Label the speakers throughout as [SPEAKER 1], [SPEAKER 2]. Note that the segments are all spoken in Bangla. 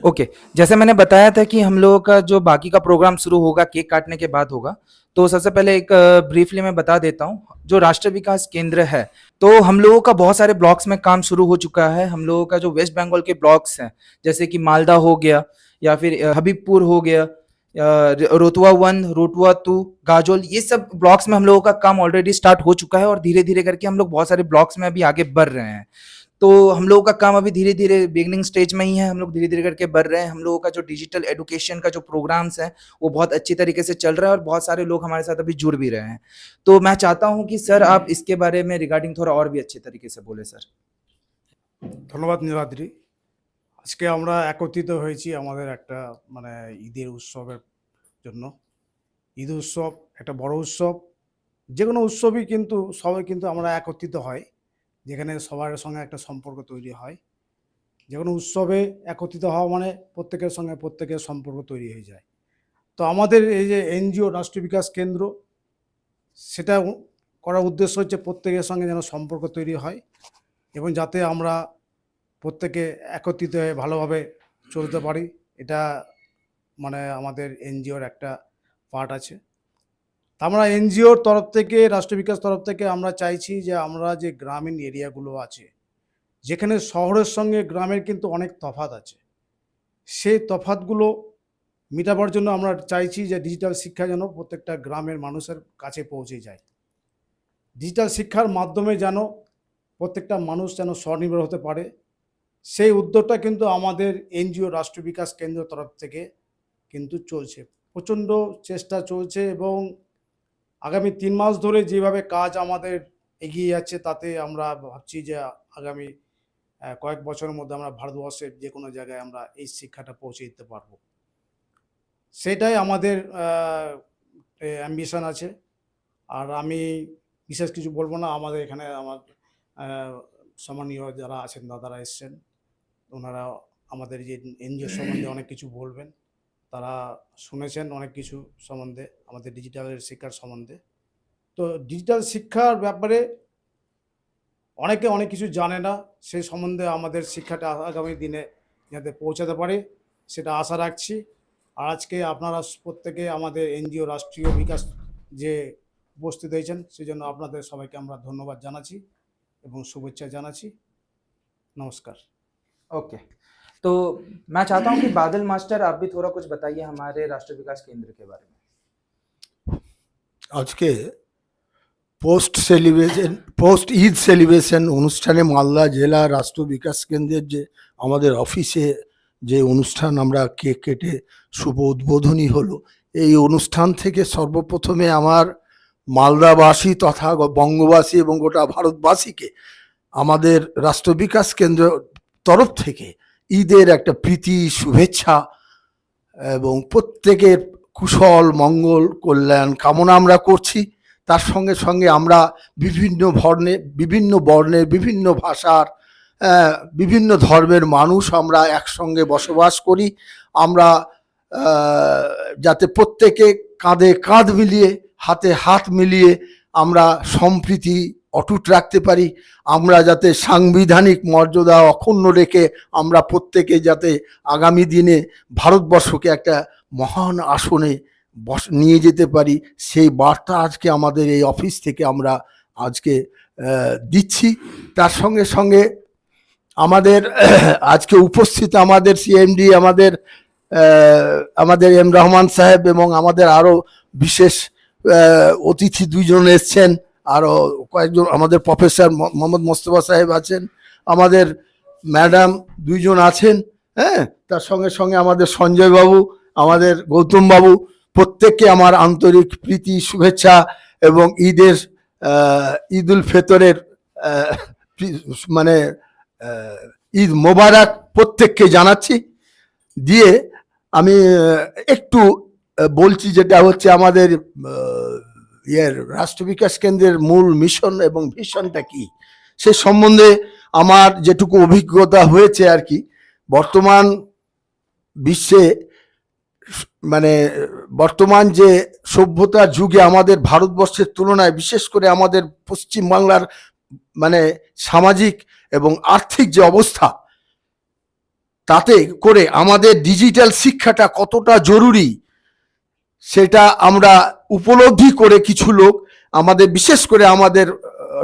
[SPEAKER 1] ओके, जैसे मैंने बताया था कि हम लोगों का जो बाकी का प्रोग्राम शुरू होगा केक काटने के बाद होगा। तो सबसे पहले एक ब्रीफली मैं बता देता हूँ, जो राष्ट्रीय विकास केंद्र है, तो हम लोगों का बहुत सारे ब्लॉक्स में काम शुरू हो चुका है। हम लोगों का जो वेस्ट बंगाल के ब्लॉक्स हैं, जैसे कि मालदा हो गया या फिर हबीबपुर हो गया, रोतवा 1, रोतवा 2, गाजोल, ये सब ब्लॉक्स में हम लोगों का काम ऑलरेडी स्टार्ट हो चुका है और धीरे-धीरे करके हम लोग बहुत सारे ब्लॉक्स में अभी आगे बढ़ रहे हैं। तो हम लोगों का काम अभी धीरे-धीरे बिगिनिंग स्टेज में ही है, हम लोग धीरे-धीरे करके बढ़ रहे हैं। हम लोगों का जो डिजिटल एजुकेशन का जो प्रोग्राम्स हैं, वो बहुत अच्छी तरीके से चल रहा है और बहुत सारे लोग हमारे साथ अभी जुड़ भी रहे हैं। तो मैं चाहता हूँ कि सर आप इसके बारे में रिगार्डिंग थोड़ा और भी अच्छे तरीके से बोलें सर।
[SPEAKER 2] ধন্যবাদ নীলাদ্রি। আজকে আমরা একত্রিত হয়েছি আমাদের একটা মানে ঈদের উৎসবের জন্য। ঈদ উৎসব একটা বড় উৎসব। যে কোনো উৎসবই কিন্তু সবাই কিন্তু আমরা একত্রিত হয়, যেখানে সবার সঙ্গে একটা সম্পর্ক তৈরি হয়। যে কোনো উৎসবে একত্রিত হওয়া মানে প্রত্যেকের সঙ্গে প্রত্যেকের সম্পর্ক তৈরি হয়ে যায়। তো আমাদের এই যে এনজিও রাষ্ট্রীয় বিকাশ কেন্দ্র, সেটা করার উদ্দেশ্য হচ্ছে প্রত্যেকের সঙ্গে যেন সম্পর্ক তৈরি হয় এবং যাতে আমরা প্রত্যেকে একত্রিত হয়ে ভালোভাবে চলতে পারি। এটা মানে আমাদের এনজিওর একটা পার্ট আছে। তা আমরা এনজিওর তরফ থেকে, রাষ্ট্রীয় বিকাশ তরফ থেকে আমরা চাইছি যে আমরা যে গ্রামীণ এরিয়াগুলো আছে, যেখানে শহরের সঙ্গে গ্রামের কিন্তু অনেক তফাৎ আছে, সেই তফাৎগুলো মেটাবার জন্য আমরা চাইছি যে ডিজিটাল শিক্ষা যেন প্রত্যেকটা গ্রামের মানুষের কাছে পৌঁছে যায়। ডিজিটাল শিক্ষার মাধ্যমে যেন প্রত্যেকটা মানুষ যেন স্বনির্ভর হতে পারে, সেই উদ্যোগটা কিন্তু আমাদের এনজিও রাষ্ট্রীয় বিকাশ কেন্দ্রের তরফ থেকে কিন্তু চলছে। প্রচণ্ড চেষ্টা চলছে এবং আগামী ৩ মাস ধরে যেভাবে কাজ আমাদের এগিয়ে যাচ্ছে, তাতে আমরা ভাবছি যে আগামী কয়েক বছরের মধ্যে আমরা ভারতবর্ষের যে কোনো জায়গায় আমরা এই শিক্ষাটা পৌঁছে দিতে পারবো। সেটাই আমাদের অ্যাম্বিশন আছে। আর আমি বিশেষ কিছু বলবো না। আমাদের এখানে আমার সম্মানীয় যারা আছেন, দাদারা এসছেন, ওনারা আমাদের যে এনজিও সম্বন্ধে অনেক কিছু বলবেন। তারা শুনেছেন অনেক কিছু সম্বন্ধে, আমাদের ডিজিটালের শিক্ষার সম্বন্ধে। তো ডিজিটাল শিক্ষার ব্যাপারে অনেকে অনেক কিছু জানে না, সেই সম্বন্ধে আমাদের শিক্ষাটা আগামী দিনে যাতে পৌঁছাতে পারে সেটা আশা রাখছি। আর আজকে আপনারা প্রত্যেকে আমাদের এনজিও রাষ্ট্রীয় বিকাশ যে উপস্থিত হয়েছেন, সেজন্য আপনাদের সবাইকে আমরা ধন্যবাদ জানাচ্ছি এবং শুভেচ্ছা জানাচ্ছি। নমস্কার।
[SPEAKER 1] ओके, तो मैं चाहता हूँ कि बादल मास्टर आप भी थोड़ा कुछ बताइए हमारे राष्ट्रीय विकास केंद्र के बारे में।
[SPEAKER 3] আজকে পোস্ট ঈদ সেলিব্রেশন অনুষ্ঠানে মালদা জেলা রাষ্ট্র বিকাশ কেন্দ্রের যে আমাদের অফিসে যে অনুষ্ঠান আমরা কেক কেটে শুভ উদ্বোধনী হলো, এই অনুষ্ঠান থেকে সর্বপ্রথমে আমার মালদাবাসী তথা বঙ্গবাসী এবং গোটা ভারতবাসীকে আমাদের রাষ্ট্র বিকাশ কেন্দ্র তরফ থেকে ঈদের একটা প্রীতি শুভেচ্ছা এবং প্রত্যেকের কুশল মঙ্গল কল্যাণ কামনা আমরা করছি। তার সঙ্গে সঙ্গে আমরা বিভিন্ন বর্ণের বিভিন্ন ভাষার বিভিন্ন ধর্মের মানুষ আমরা একসঙ্গে বসবাস করি। আমরা যাতে প্রত্যেকে কাঁধে কাঁধ মিলিয়ে হাতে হাত মিলিয়ে আমরা সম্প্রীতি অটুট রাখতে পারি, আমরা যাতে সাংবিধানিক মর্যাদা অক্ষুণ্ণ রেখে আমরা প্রত্যেকে যাতে আগামী দিনে ভারতবর্ষকে একটা মহান আসনে নিয়ে যেতে পারি, সেই বার্তা আজকে আমাদের এই অফিস থেকে আমরা আজকে দিচ্ছি। তার সঙ্গে সঙ্গে আমাদের আজকে উপস্থিত আমাদের সিএমডি আমাদের এম রহমান সাহেব এবং আমাদের আরও বিশেষ অতিথি দুইজন এসছেন, আরও কয়েকজন আমাদের প্রফেসর মোহাম্মদ মোস্তফা সাহেব আছেন, আমাদের ম্যাডাম দুইজন আছেন, হ্যাঁ, তার সঙ্গে সঙ্গে আমাদের সঞ্জয় বাবু, আমাদের গৌতম বাবু, প্রত্যেককে আমার আন্তরিক প্রীতি শুভেচ্ছা এবং ঈদ উল ফিতরের মানে ঈদ মোবারক প্রত্যেককে জানাচ্ছি। দিয়ে আমি একটু বলছি, যেটা হচ্ছে আমাদের রাষ্ট্র বিকাশ কেন্দ্রের মূল মিশন এবং ভিশনটা কি, সে সম্বন্ধে আমার যেটুকু অভিজ্ঞতা হয়েছে আর কি। বর্তমান বিশ্বে মানে বর্তমান যে সভ্যতার যুগে আমাদের ভারতবর্ষের তুলনায় বিশেষ করে আমাদের পশ্চিমবাংলার মানে সামাজিক এবং আর্থিক যে অবস্থা, তাতে করে আমাদের ডিজিটাল শিক্ষাটা কতটা জরুরি সেটা আমরা উপলব্ধি করে কিছু লোক আমাদের, বিশেষ করে আমাদের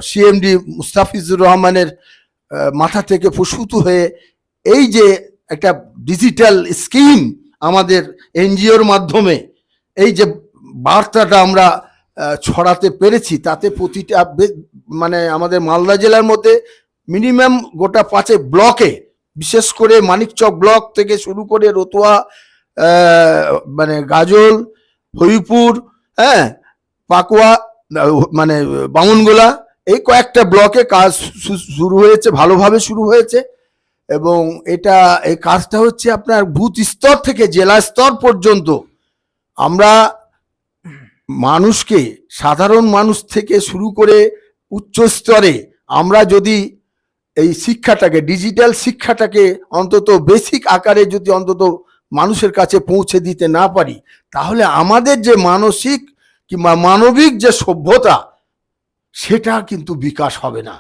[SPEAKER 3] সিএমডি মুস্তাফিজুর রহমানের মাথা থেকে প্রসূত হয়ে এই যে একটা ডিজিটাল স্কিম আমাদের এনজিওর মাধ্যমে এই যে বার্তাটা আমরা ছড়াতে পেরেছি, তাতে প্রতিটা মানে আমাদের মালদা জেলার মধ্যে মিনিমাম গোটা 5 ব্লকে, বিশেষ করে মানিকচক ব্লক থেকে শুরু করে রতুয়া, মানে গাজল, হরিপুর, হ্যাঁ, পাকুয়া, মানে বামনগোলা, এই কয়েকটা ব্লকে কাজ শুরু হয়েছে, ভালোভাবে শুরু হয়েছে। এবং এই কাজটা হচ্ছে আপনার বুথ স্তর থেকে জেলা স্তর পর্যন্ত আমরা মানুষকে, সাধারণ মানুষ থেকে শুরু করে উচ্চ স্তরে আমরা যদি এই শিক্ষাটাকে, ডিজিটাল শিক্ষাটাকে অন্তত বেসিক আকারে যদি অন্তত মানুষের কাছে পৌঁছে দিতে না পারি, তাহলে আমাদের যে মানসিক কিংবা মানবিক যে সভ্যতা, সেটা কিন্তু বিকাশ হবে না,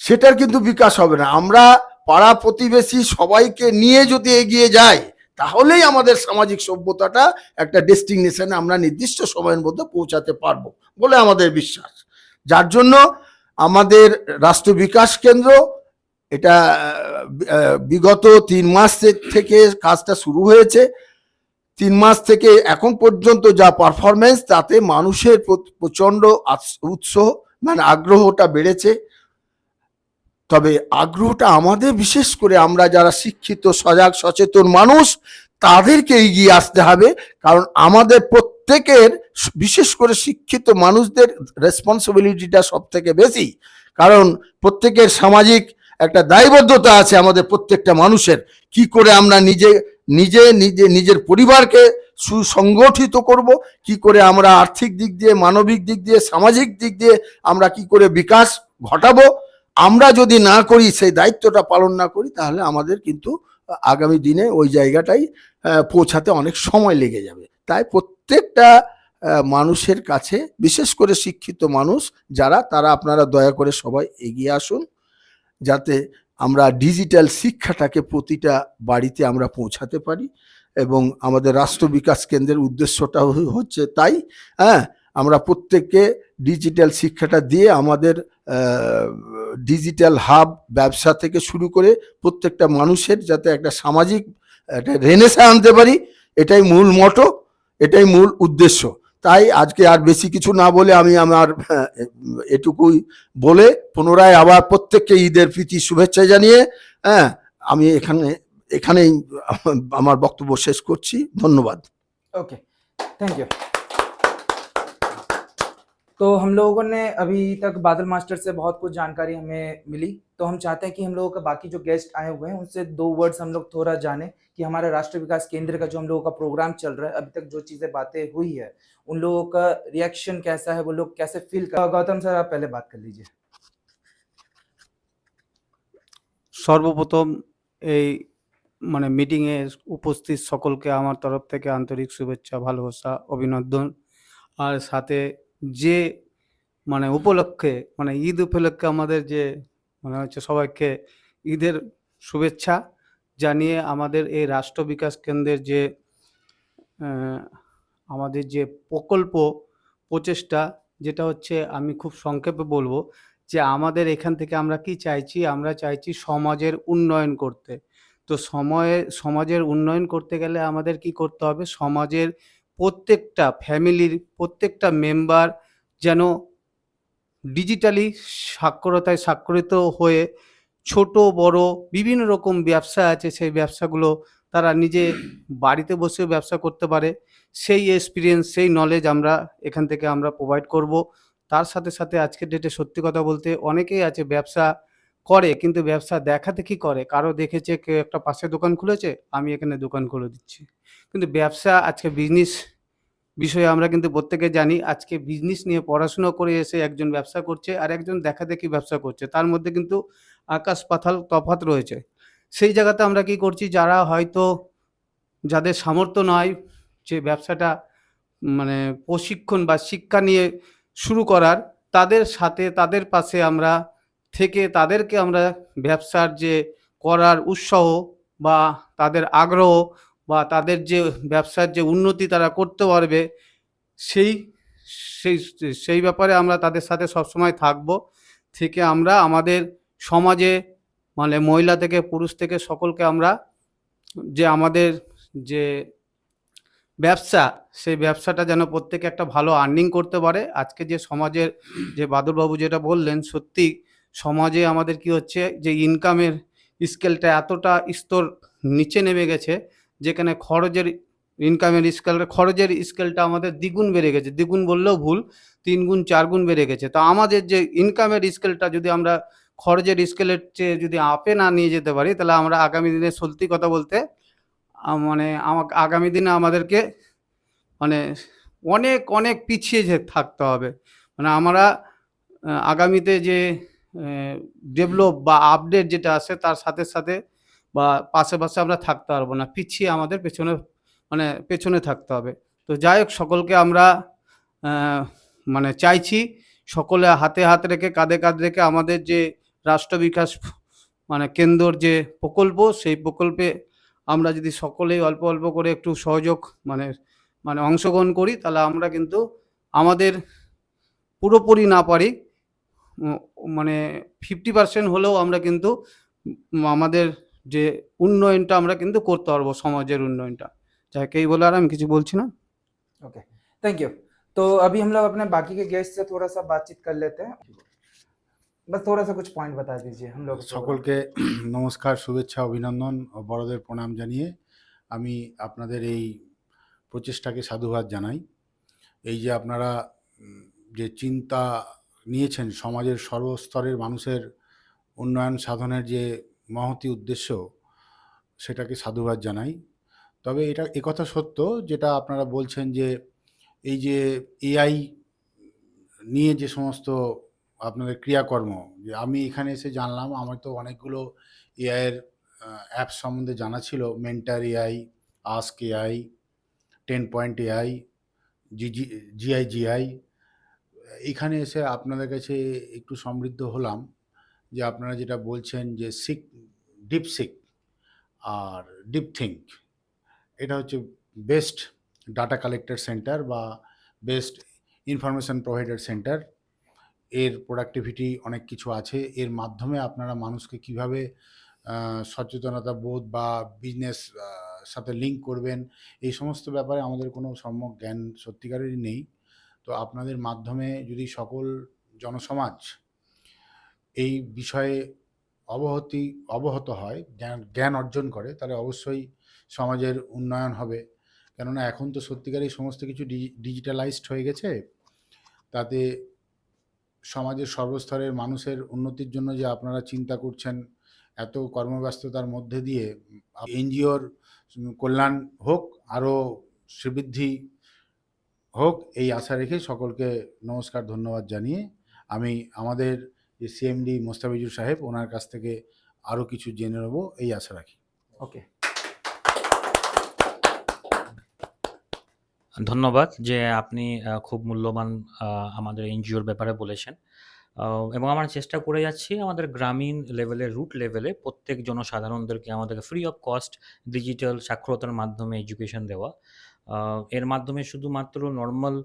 [SPEAKER 3] সেটার কিন্তু বিকাশ হবে না। আমরা পাড়া প্রতিবেশী সবাইকে নিয়ে যদি এগিয়ে যাই, তাহলেই আমাদের সামাজিক সভ্যতাটা একটা ডেস্টিনেশনে আমরা নির্দিষ্ট সময়ের মধ্যে পৌঁছাতে পারবো বলে আমাদের বিশ্বাস। যার জন্য আমাদের রাষ্ট্র বিকাশ কেন্দ্র এটা বিগত 3 মাস থেকে কাজটা শুরু হয়েছে। 3 মাস থেকে এখন পর্যন্ত যা পারফরমেন্স, তাতে মানুষের প্রচন্ড উৎসাহ, মানে আগ্রহটা বেড়েছে। তবে আগ্রহটা আমাদের, বিশেষ করে আমরা যারা শিক্ষিত, সজাগ, সচেতন মানুষ, তাদেরকে এগিয়ে আসতে হবে। কারণ আমাদের প্রত্যেকের, বিশেষ করে শিক্ষিত মানুষদের রেসপন্সিবিলিটিটা সব থেকে বেশি। কারণ প্রত্যেকের সামাজিক একটা দায়বদ্ধতা আছে আমাদের প্রত্যেকটা মানুষের। কি করে আমরা নিজের পরিবারকে সুসংগঠিত করব, কি করে আমরা আর্থিক দিক দিয়ে, মানবিক দিক দিয়ে, সামাজিক দিক দিয়ে আমরা কি করে বিকাশ ঘটাবো, আমরা যদি না করি, সেই দায়িত্বটা পালন না করি, তাহলে আমাদের কিন্তু আগামী দিনে ওই জায়গাটাই পৌঁছাতে অনেক সময় লেগে যাবে। তাই প্রত্যেকটা মানুষের কাছে, বিশেষ করে শিক্ষিত মানুষ যারা, তারা আপনারা দয়া করে সবাই এগিয়ে আসুন, যাতে আমরা ডিজিটাল শিক্ষাটাকে প্রতিটা বাড়িতে আমরা পৌঁছাতে পারি। এবং আমাদের রাষ্ট্র বিকাশ কেন্দ্রের উদ্দেশ্যটা হচ্ছে তাই, হ্যাঁ, আমরা প্রত্যেককে ডিজিটাল শিক্ষাটা দিয়ে আমাদের ডিজিটাল হাব ব্যবসা থেকে শুরু করে প্রত্যেকটা মানুষের যাতে একটা সামাজিক একটা রেনেসা আনতে পারি, এটাই মূল মটো, এটাই মূল উদ্দেশ্য। তাই আজকে আর বেশি কিছু না বলে আমি আমার এটুকুই বলে পুনরায় আবার প্রত্যেককে ঈদের প্রীতি শুভেচ্ছা জানিয়ে, হ্যাঁ, আমি এখানেই আমার বক্তব্য শেষ করছি। ধন্যবাদ।
[SPEAKER 1] Okay, thank you. तो हम लोगों ने अभी तक बादल मास्टर से बहुत कुछ जानकारी हमें मिली, तो हम चाहते हैं कि हम लोगों का बाकी जो गेस्ट आए हुए हैं उनसे 2 वर्ड्स हम लोग थोड़ा जाने कि हमारा राष्ट्रीय विकास केंद्र का जो हम लोगों का प्रोग्राम चल रहा है, अभी तक जो चीज़ें बातें हुई है, उन लोगों का रिएक्शन कैसा है, वो लोग कैसे फील कर। गौतम सर, आप पहले बात कर लीजिए।
[SPEAKER 4] সর্বপ্রথম এই মানে মিটিংয়ে উপস্থিত সকলকে আমার তরফ থেকে আন্তরিক শুভেচ্ছা, ভালোবাসা, অভিনন্দন। আর সাথে যে মানে উপলক্ষে, মানে ঈদ উপলক্ষে আমাদের যে মানে হচ্ছে সবাইকে ঈদের শুভেচ্ছা জানিয়ে আমাদের এই রাষ্ট্র বিকাশ কেন্দ্রের যে আমাদের যে প্রচেষ্টা, যেটা হচ্ছে আমি খুব সংক্ষেপে বলবো যে আমাদের এখান থেকে আমরা কি চাইছি, আমরা চাইছি সমাজের উন্নয়ন করতে। তো সমাজের উন্নয়ন করতে গেলে আমাদের কি করতে হবে, সমাজের প্রত্যেকটা ফ্যামিলির প্রত্যেকটা মেম্বার যেন ডিজিটালি সাক্ষরতায় স্বাক্ষরিত হয়ে ছোট বড় বিভিন্ন রকম ব্যবসা আছে, সেই ব্যবসাগুলো তারা নিজে বাড়িতে বসেও ব্যবসা করতে পারে। সেই এক্সপিরিয়েন্স, সেই নলেজ আমরা এখান থেকে আমরা প্রোভাইড করব। তার সাথে সাথে আজকের ডেটে সত্যি কথা বলতে অনেকেই আছে ব্যবসা করে, কিন্তু ব্যবসা দেখাদেখি করে। কারো দেখেছে কেউ একটা পাশে দোকান খুলেছে, আমি এখানে দোকান খুলে দিচ্ছি। কিন্তু ব্যবসা, আজকে বিজনেস বিষয়ে আমরা কিন্তু প্রত্যেকে জানি, আজকে বিজনেস নিয়ে পড়াশোনা করে এসে একজন ব্যবসা করছে আর একজন দেখাদেখি ব্যবসা করছে, তার মধ্যে কিন্তু আকাশ পাতাল তফাৎ রয়েছে। সেই জায়গাতে আমরা কি করছি, যারা হয়তো যাদের সামর্থ্য নয় যে ব্যবসাটা মানে প্রশিক্ষণ বা শিক্ষা নিয়ে শুরু করার, তাদের সাথে তাদের পাশে আমরা থেকে তাদেরকে আমরা ব্যবসার যে করার উৎসাহ বা তাদের আগ্রহ বা তাদের যে ব্যবসার যে উন্নতি তারা করতে পারবে, সেই সেই সেই ব্যাপারে আমরা তাদের সাথে সবসময় থাকব। থেকে আমরা আমাদের সমাজে মানে মহিলা থেকে পুরুষ থেকে সকলকে আমরা যে আমাদের যে ব্যবসা, সেই ব্যবসাটা যেন প্রত্যেকে একটা ভালো আর্নিং করতে পারে। আজকে যে সমাজের যে বাদলবাবু যেটা বললেন, সত্যি সমাজে আমাদের কি হচ্ছে যে ইনকামের স্কেলটা এতটা স্তর নিচে নেমে গেছে, যেখানে খরচের স্কেলটা আমাদের দ্বিগুণ বেড়ে গেছে। দ্বিগুণ বললেও ভুল, ৩ গুণ ৪ গুণ বেড়ে গেছে। তো আমাদের যে ইনকামের স্কেলটা যদি আমরা খরচের স্কেলের চেয়ে যদি আপে না নিয়ে যেতে পারি, তাহলে আমরা আগামী দিনে সত্যি কথা বলতে মানে আগামী দিনে আমাদেরকে মানে অনেক অনেক পিছিয়ে থাকতে হবে। মানে আমরা আগামীতে যে ডেভেলপ বা আপডেট যেটা আসে তার সাথে সাথে বা পাশে পাশে আমরা থাকতে পারবো না, পিছিয়ে আমাদের পেছনে মানে পেছনে থাকতে হবে। তো যাই হোক, সকলকে আমরা মানে চাইছি সকলে হাতে হাত রেখে কাঁধে কাঁধ রেখে আমাদের যে রাষ্ট্র বিকাশ মানে কেন্দ্রর যে প্রকল্প, সেই প্রকল্পে আমরা যদি সকলেই অল্প অল্প করে একটু সহযোগ মানে মানে অংশগ্রহণ করি, তাহলে আমরা কিন্তু আমাদের পুরোপুরি না পারি মানে 50% হলেও আমরা কিন্তু আমাদের যে উন্নয়নটা আমরা কিন্তু করতে পারবো, সমাজের উন্নয়নটা। যাকে এই বলে আর আমি কিছু বলছি না।
[SPEAKER 1] Okay, thank you. तो अभी हम लोग अपने बाकी के गेस्ट से थोड़ा सा बातचीत कर लेते हैं। बस थोड़ा सा कुछ पॉइंट बता दीजिए हम लोग
[SPEAKER 5] সকলকে নমস্কার, শুভেচ্ছা, অভিনন্দন ও বড়দের প্রণাম জানিয়ে আমি আপনাদের এই প্রচেষ্টাকে সাধুবাদ জানাই। এই যে আপনারা যে চিন্তা নিয়েছেন সমাজের সর্বস্তরের মানুষের উন্নয়ন সাধনের যে মহতী উদ্দেশ্য, সেটাকে সাধুবাদ জানাই। তবে এটা একথা সত্য যেটা আপনারা বলছেন যে এই যে এআই নিয়ে যে সমস্ত আপনাদের ক্রিয়াকর্ম, যে আমি এখানে এসে জানলাম, আমার তো অনেকগুলো এআইয়ের অ্যাপ সম্বন্ধে জানা ছিল, mentor AI, ask AI, 10 point AI, GI. এখানে এসে আপনাদের কাছে একটু সমৃদ্ধ হলাম যে আপনারা যেটা বলছেন যে ডিপসিক আর ডিপথিঙ্ক, এটা হচ্ছে বেস্ট ডাটা কালেক্টর সেন্টার বা বেস্ট ইনফরমেশন প্রোভাইডার সেন্টার। এর প্রোডাক্টিভিটি অনেক কিছু আছে। এর মাধ্যমে আপনারা মানুষকে কিভাবে সচেতনতা বোধ বা বিজনেস সাথে লিঙ্ক করবেন, এই সমস্ত ব্যাপারে আমাদের কোনো সম্যক জ্ঞান সত্যিকারেরই নেই। তো আপনাদের মাধ্যমে যদি সকল জনসমাজ এই বিষয়ে অবহত হয়, জ্ঞান অর্জন করে, তাহলে অবশ্যই সমাজের উন্নয়ন হবে। কেননা এখন তো সত্যিকারই সমস্ত কিছু ডিজিটালাইজড হয়ে গেছে। তাতে সমাজের সর্বস্তরের মানুষের উন্নতির জন্য যে আপনারা চিন্তা করছেন, এত কর্মব্যস্ততার মধ্যে দিয়ে এনজিওর কল্যাণ হোক, আরও শ্রীবৃদ্ধি হোক, এই আশা রেখে সকলকে নমস্কার, ধন্যবাদ জানিয়ে আমি আমাদের যে সিএমডি মোস্তাফিজুর সাহেব, ওনার কাছ থেকে আরও কিছু জেনে নেব এই আশা রাখি।
[SPEAKER 1] ओके।
[SPEAKER 6] ধন্যবাদ যে আপনি খুব মূল্যবান আমাদের এনজিওর ব্যাপারে বলেছেন। এবং আমরা চেষ্টা করে যাচ্ছি আমাদের গ্রামীণ লেভেলে, রুট লেভেলে প্রত্যেক জনসাধারণদেরকে আমাদেরকে ফ্রি অফ কস্ট ডিজিটাল সাক্ষরতার মাধ্যমে এডুকেশন দেওয়া। এর মাধ্যমে শুধুমাত্র নর্মাল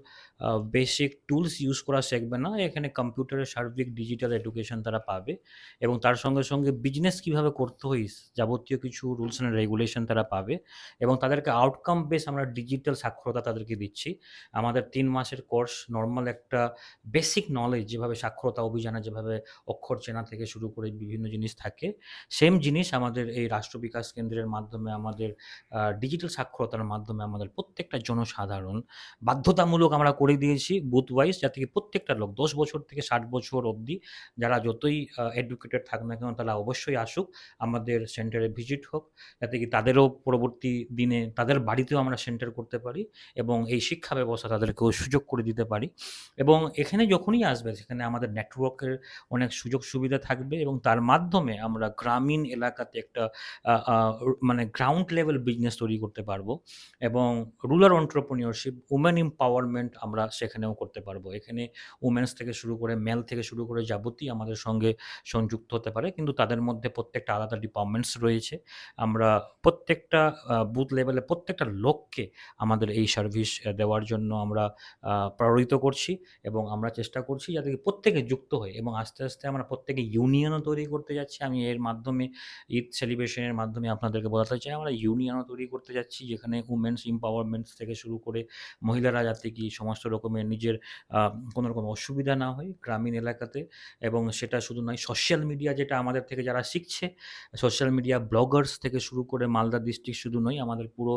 [SPEAKER 6] বেসিক টুলস ইউজ করা শিখবে না, এখানে কম্পিউটারের সার্বিক ডিজিটাল এডুকেশন তারা পাবে এবং তার সঙ্গে সঙ্গে বিজনেস কীভাবে করতে হয় যাবতীয় কিছু রুলস অ্যান্ড রেগুলেশন তারা পাবে এবং তাদেরকে আউটকাম বেস আমরা ডিজিটাল সাক্ষরতা তাদেরকে দিচ্ছি। আমাদের 3 মাসের কোর্স নর্মাল একটা বেসিক নলেজ, যেভাবে সাক্ষরতা অভিযানে যেভাবে অক্ষর চেনা থেকে শুরু করে বিভিন্ন জিনিস থাকে, সেম জিনিস আমাদের এই রাষ্ট্র বিকাশ কেন্দ্রের মাধ্যমে, আমাদের ডিজিটাল সাক্ষরতার মাধ্যমে আমাদের প্রত্যেকটা জনসাধারণ বাধ্যতামূলক আমরা করে দিয়েছি বুথ ওয়াইজ, যাতে কি প্রত্যেকটা লোক 10 বছর থেকে 60 বছর অবধি যারা যতই এডুকেটেড থাক না কেন, তারা অবশ্যই আসুক, আমাদের সেন্টারে ভিজিট হোক, যাতে কি তাদেরও পরবর্তী দিনে তাদের বাড়িতেও আমরা সেন্টার করতে পারি এবং এই শিক্ষা ব্যবস্থা তাদেরকেও সুযোগ করে দিতে পারি। এবং এখানে যখনই আসবে, সেখানে আমাদের নেটওয়ার্কের অনেক সুযোগ সুবিধা থাকবে এবং তার মাধ্যমে আমরা গ্রামীণ এলাকাতে একটা মানে গ্রাউন্ড লেভেল বিজনেস তৈরি করতে পারবো এবং রুরাল এন্টারপ্রেনিউরশিপ, উমেন এম্পাওয়ারমেন্ট আমরা সেখানেও করতে পারবো। এখানে উমেন্স থেকে শুরু করে মেল থেকে শুরু করে যাবতীয় আমাদের সঙ্গে সংযুক্ত হতে পারে, কিন্তু তাদের মধ্যে প্রত্যেকটা আলাদা ডিপার্টমেন্টস রয়েছে। আমরা প্রত্যেকটা বুথ লেভেলে প্রত্যেকটা লোককে আমাদের এই সার্ভিস দেওয়ার জন্য আমরা প্ররোচিত করছি, এবং আমরা চেষ্টা করছি যাতে প্রত্যেকে যুক্ত হয়, এবং আস্তে আস্তে আমরা প্রত্যেকে ইউনিয়নও তৈরি করতে যাচ্ছি। আমি এর মাধ্যমে ঈদ সেলিব্রেশনের মাধ্যমে আপনাদেরকে বলাতে চাই, আমরা ইউনিয়নও তৈরি করতে যাচ্ছি, যেখানে উমেন্স এম্পাওয়ারমেন্ট থেকে শুরু করে মহিলারা যাতে কি সমস্ত রকমের নিজের কোনো রকম অসুবিধা না হয় গ্রামীণ এলাকাতে। এবং সেটা শুধু নয়, সোশ্যাল মিডিয়া যেটা আমাদের থেকে যারা শিখছে, সোশ্যাল মিডিয়া ব্লগার্স থেকে শুরু করে মালদা ডিস্ট্রিক্ট শুধু নয়, আমাদের পুরো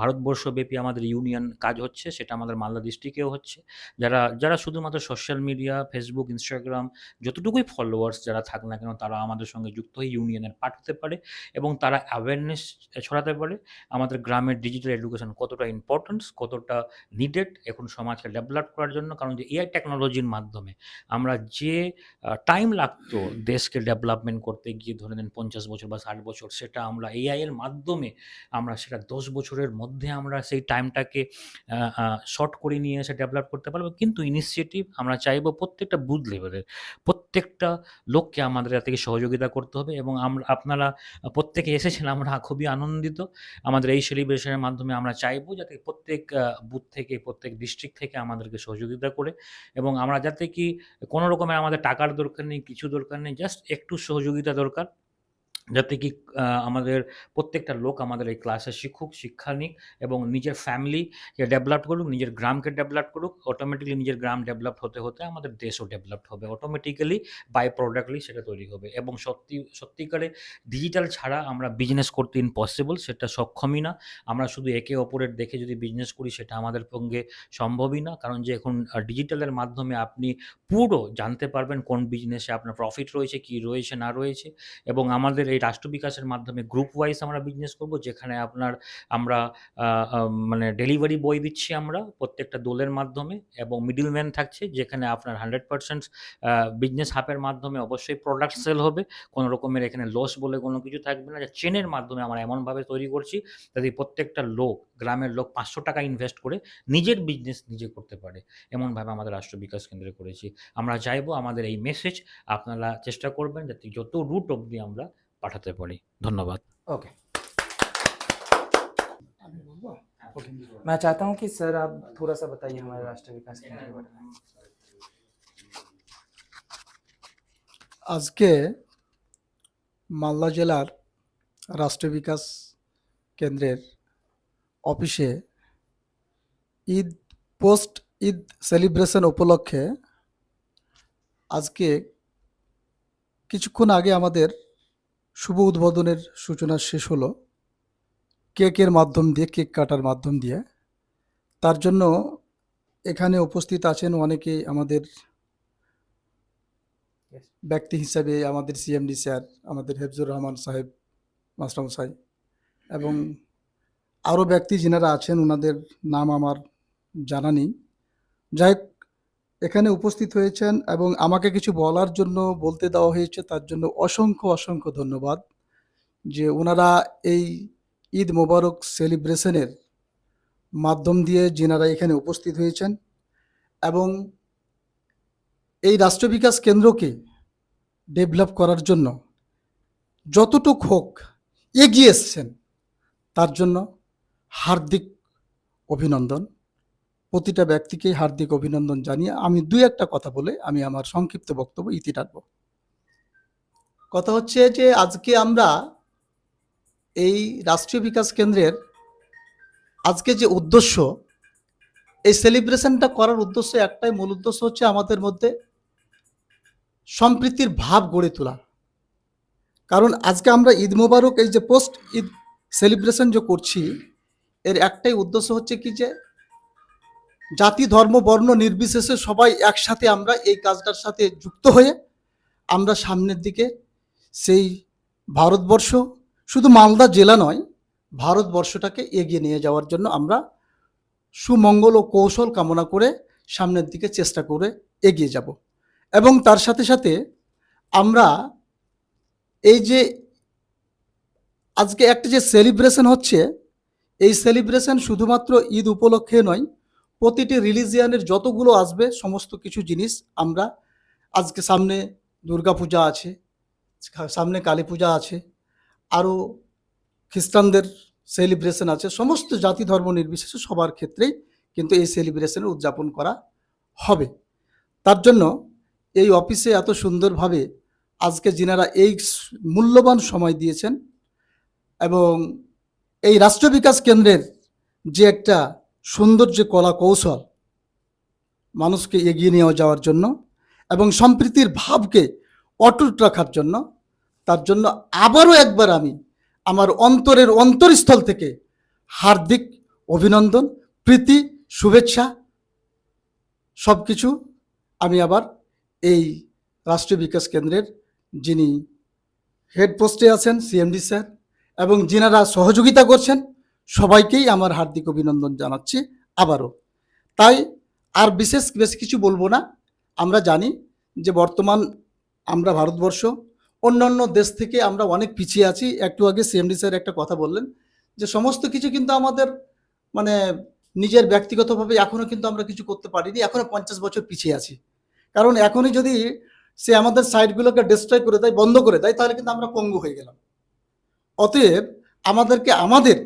[SPEAKER 6] ভারতবর্ষব্যাপী আমাদের ইউনিয়ন কাজ হচ্ছে, সেটা আমাদের মালদা ডিস্ট্রিক্টেও হচ্ছে। যারা যারা শুধুমাত্র সোশ্যাল মিডিয়া, ফেসবুক, ইনস্টাগ্রাম যতটুকুই ফলোয়ার্স যারা থাক না কেন, তারা আমাদের সঙ্গে যুক্ত হয়ে ইউনিয়নের পার্ট হতে পারে, এবং তারা অ্যাওয়ারনেস ছড়াতে পারে আমাদের গ্রামের ডিজিটাল এডুকেশন কতটা ইম্পর্টেন্স, কতটা নিডেড এখন সমাজকে ডেভেলপ করার জন্য। কারণ যে এআই টেকনোলজির মাধ্যমে আমরা যে টাইম লাগতো দেশকে ডেভেলপমেন্ট করতে গিয়ে, ধরে নেন 50 বছর বা 60 বছর, সেটা আমরা এআই এর মাধ্যমে আমরা সেটা 10 বছরের মধ্যে আমরা সেই টাইমটাকে শর্ট করে নিয়ে এসে ডেভেলপ করতে পারবো। কিন্তু ইনিশিয়েটিভ আমরা চাইবো প্রত্যেকটা বুথ লেভেলের প্রত্যেকটা লোককে আমাদের এর থেকে সহযোগিতা করতে হবে, এবং আপনারা প্রত্যেকে এসেছেন, আমরা খুবই আনন্দিত। আমাদের এই সেলিব্রেশনের মাধ্যমে আমরা চাইবো যাতে প্রত্যেক বুথ থেকে, প্রত্যেক ডিস্ট্রিক্ট থেকে আমাদেরকে সহযোগিতা করে, এবং আমরা যাতে কি কোনো রকমের আমাদের টাকার দরকার নেই, কিছু দরকার নেই, জাস্ট একটু সহযোগিতা দরকার, যাতে কি আমাদের প্রত্যেকটা লোক আমাদের এই ক্লাসে শিখুক, শিক্ষা নিক, এবং নিজের ফ্যামিলিকে ডেভেলপ করুক, নিজের গ্রামকে ডেভেলপ করুক। অটোমেটিক্যালি নিজের গ্রাম ডেভেলপ হতে হতে আমাদের দেশও ডেভেলপড হবে, অটোমেটিক্যালি বাই প্রোডাক্টলি সেটা তৈরি হবে। এবং সত্যিকারে ডিজিটাল ছাড়া আমরা বিজনেস করতে ইম্পসিবল, সেটা সক্ষমই না। আমরা শুধু একে অপরের দেখে যদি বিজনেস করি, সেটা আমাদের পক্ষে সম্ভবই না। কারণ যে এখন ডিজিটালের মাধ্যমে আপনি পুরো জানতে পারবেন কোন বিজনেসে আপনার প্রফিট রয়েছে, কি রয়েছে না রয়েছে। এবং আমাদের এই রাষ্ট্র বিকাশের মাধ্যমে গ্রুপ ওয়াইজ আমরা বিজনেস করব, যেখানে আমরা মানে ডেলিভারি বয় দিচ্ছি আমরা প্রত্যেকটা দলের মাধ্যমে, এবং মিডলম্যান থাকছে, যেখানে আপনার 100% বিজনেস হাবের মাধ্যমে অবশ্যই প্রোডাক্ট সেল হবে। কোনো রকমের এখানে লস বলে কোনো কিছু থাকবে না। যে চেনের মাধ্যমে আমরা এমনভাবে তৈরি করছি যাতে প্রত্যেকটা লোক, গ্রামের লোক 500 টাকা ইনভেস্ট করে নিজের বিজনেস নিজে করতে পারে। এমনভাবে আমাদের রাষ্ট্র বিকাশ কেন্দ্রে করেছি। আমরা চাইবো আমাদের এই মেসেজ আপনারা চেষ্টা করবেন যাতে যত রুট অবধি আমরা পাঠাতে পারি। ধন্যবাদ।
[SPEAKER 1] ओके। मैं चाहता हूँ कि सर आप थोड़ा सा बताइए हमारे राष्ट्रीय विकास केंद्र के बारे में।
[SPEAKER 7] আজকে মালদা জেলার রাষ্ট্রীয় বিকাশ কেন্দ্রের অফিসে ঈদ পোস্ট ঈদ সেলিব্রেশন উপলক্ষে আজকে কিছুক্ষণ আগে আমাদের শুভ উদ্বোধনের সূচনা শেষ হলো কেকের মাধ্যম দিয়ে, কেক কাটার মাধ্যম দিয়ে। তার জন্য এখানে উপস্থিত আছেন অনেকে আমাদের ব্যক্তি হিসাবে আমাদের সিএমডি স্যার, আমাদের হেফজুর রহমান সাহেব মাস্টারমশাই, এবং আরও ব্যক্তি যিনারা আছেন ওনাদের নাম আমার জানা নেই। যাই হোক, এখানে উপস্থিত হয়েছেন এবং আমাকে কিছু বলার জন্য বলতে দেওয়া হয়েছে, তার জন্য অসংখ্য অসংখ্য ধন্যবাদ। যে ওনারা এই ঈদ মোবারক সেলিব্রেশনের মাধ্যম দিয়ে যিনারা এখানে উপস্থিত হয়েছেন এবং এই রাষ্ট্র বিকাশ কেন্দ্রকে ডেভেলপ করার জন্য যতটুক হোক এগিয়ে এসছেন, তার জন্য হার্দিক অভিনন্দন। প্রতিটা ব্যক্তিকেই হার্দিক অভিনন্দন জানিয়ে আমি দুই একটা কথা বলে আমি আমার সংক্ষিপ্ত বক্তব্য ইতি টানব। কথা হচ্ছে যে আজকে আমরা এই রাষ্ট্রীয় বিকাশ কেন্দ্রের আজকে যে উদ্দেশ্য, এই সেলিব্রেশনটা করার উদ্দেশ্য একটাই, মূল উদ্দেশ্য হচ্ছে আমাদের মধ্যে সম্প্রীতির ভাব গড়ে তোলা। কারণ আজকে আমরা ঈদ মোবারক এই যে পোস্ট ঈদ সেলিব্রেশন যে করছি, এর একটাই উদ্দেশ্য হচ্ছে কি যে জাতি ধর্ম বর্ণ নির্বিশেষে সবাই একসাথে আমরা এই কাজটার সাথে যুক্ত হয়ে আমরা সামনের দিকে সেই ভারতবর্ষ, শুধু মালদা জেলা নয়, ভারতবর্ষটাকে এগিয়ে নিয়ে যাওয়ার জন্য আমরা সুমঙ্গল ও কৌশল কামনা করে সামনের দিকে চেষ্টা করে এগিয়ে যাব। এবং তার সাথে সাথে আমরা এই যে আজকে একটা যে সেলিব্রেশন হচ্ছে, এই সেলিব্রেশন শুধুমাত্র ঈদ উপলক্ষে নয়, প্রতিটি রিলিজিয়ানের যতগুলো আসবে সমস্ত কিছু জিনিস আমরা আজকে সামনে দুর্গাপূজা আছে, সামনে কালী পূজা আছে, আরও খ্রিস্টানদের সেলিব্রেশন আছে, সমস্ত জাতি ধর্ম নির্বিশেষে সবার ক্ষেত্রেই কিন্তু এই সেলিব্রেশনের উদযাপন করা হবে। তার জন্য এই অফিসে এত সুন্দরভাবে আজকে যিনারা এই মূল্যবান সময় দিয়েছেন এবং এই রাষ্ট্র বিকাশ কেন্দ্রের যে একটা সুন্দর যে কলা কৌশল মানুষকে এগিয়ে নিয়ে যাওয়ার জন্য এবং সম্প্রীতির ভাবকে অটুট রাখার জন্য, তার জন্য আবারও একবার আমি আমার অন্তরের অন্তরস্থল থেকে হার্দিক অভিনন্দন, প্রীতি, শুভেচ্ছা সব কিছু আমি আবার এই রাষ্ট্রীয় বিকাশ কেন্দ্রের যিনি হেড পোস্টে আছেন সিএমডি স্যার এবং যিনারা সহযোগিতা করছেন সবাইকেই আমার হার্দিক অভিনন্দন জানাচ্ছি আবারও। তাই আর বেশি কিছু বলবো না। আমরা জানি যে বর্তমান আমরা ভারতবর্ষ অন্যান্য দেশ থেকে আমরা অনেক পিছিয়ে আছি। একটু আগে সিএমডি স্যার একটা কথা বললেন যে সমস্ত কিছু কিন্তু আমাদের মানে নিজের ব্যক্তিগতভাবে এখনও কিন্তু আমরা কিছু করতে পারিনি, এখনও 50 বছর পিছিয়ে আছি। কারণ এখনই যদি সে আমাদের সাইটগুলোকে ডিস্ট্রয় করে দেয়, বন্ধ করে দেয়, তাহলে কিন্তু আমরা পঙ্গু হয়ে গেলাম। অতএব আমাদেরকে আমাদের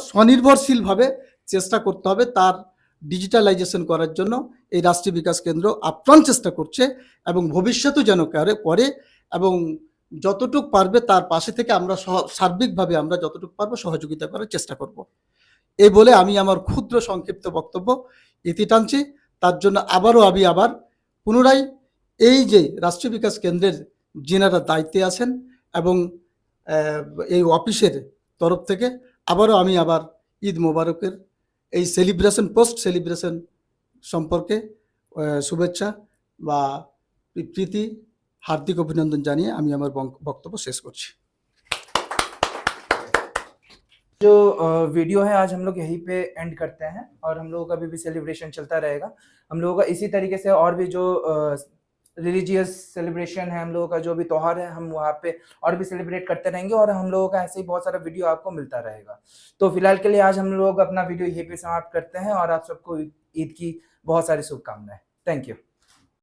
[SPEAKER 7] স্বনির্ভরশীলভাবে চেষ্টা করতে হবে। তার ডিজিটালাইজেশন করার জন্য এই রাষ্ট্রীয় বিকাশ কেন্দ্র আপ্রাণ চেষ্টা করছে এবং ভবিষ্যতেও যেন করে এবং যতটুক পারবে তার পাশে থেকে আমরা সার্বিকভাবে আমরা যতটুকু পারবো সহযোগিতা করার চেষ্টা করব। এই বলে আমি আমার ক্ষুদ্র সংক্ষিপ্ত বক্তব্য ইতি টানছি। তার জন্য আমি আবার পুনরায় এই যে রাষ্ট্রীয় বিকাশ কেন্দ্রের যিনারা দায়িত্বে আছেন এবং এই অফিসের তরফ থেকে আমি আবার ঈদ মোবারকের এই সেলিব্রেশন পোস্ট সেলিব্রেশন সম্পর্কে শুভেচ্ছা বা প্রীতি, হার্দিক অভিনন্দন জানিয়ে আমি আমার বক্তব্য শেষ করছি।
[SPEAKER 1] जो वीडियो है आज हम लोग यहीं पे एंड करते हैं और हम लोगों का भी सेलिब्रेशन चलता रहेगा। हम लोगों का इसी तरीके से और भी जो रिलीजियस सेलिब्रेशन है, हम लोगों का जो भी त्यौहार है, हम वहाँ पे और भी सेलिब्रेट करते रहेंगे और हम लोगों का ऐसे ही बहुत सारा वीडियो आपको मिलता रहेगा। तो फिलहाल के लिए आज हम लोग अपना वीडियो यहीं पे समाप्त करते हैं और आप सबको ईद की बहुत सारी शुभकामनाएं। Thank you.